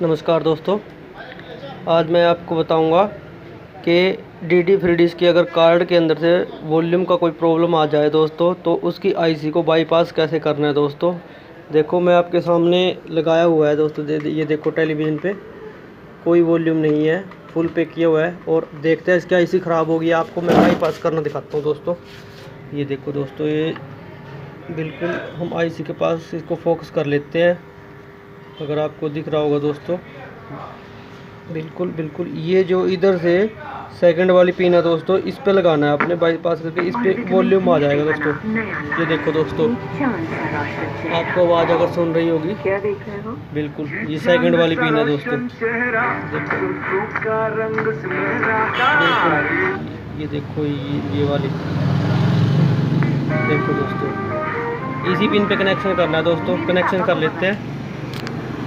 नमस्कार दोस्तों, आज मैं आपको बताऊंगा कि DD फ्रीडीज की अगर कार्ड के अंदर से वॉल्यूम का कोई प्रॉब्लम आ जाए दोस्तों, तो उसकी आईसी को बाईपास कैसे करना है। दोस्तों देखो, मैं आपके सामने लगाया हुआ है दोस्तों, ये देखो टेलीविज़न पे कोई वॉल्यूम नहीं है, फुल पे किया हुआ है। और देखते हैं इसकी आईसी ख़राब हो गई है। आपको मैं बाईपास करना दिखाता हूँ दोस्तों। ये देखो दोस्तों, ये बिल्कुल हम आईसी के पास इसको फोकस कर लेते हैं। अगर आपको दिख रहा होगा दोस्तों, बिल्कुल ये जो इधर से सेकंड वाली पिन है दोस्तों, इस पे लगाना है आपने बाईपास करके, इस पे वॉल्यूम आ जाएगा दोस्तों। ये देखो दोस्तों, आपको आवाज़ अगर सुन रही होगी, क्या देख रहे हो? बिल्कुल ये सेकंड वाली पिन है दोस्तों। बिल्कुल ये देखो, ये वाली देखो दोस्तों, इसी पिन पे कनेक्शन करना है दोस्तों। कनेक्शन कर लेते हैं।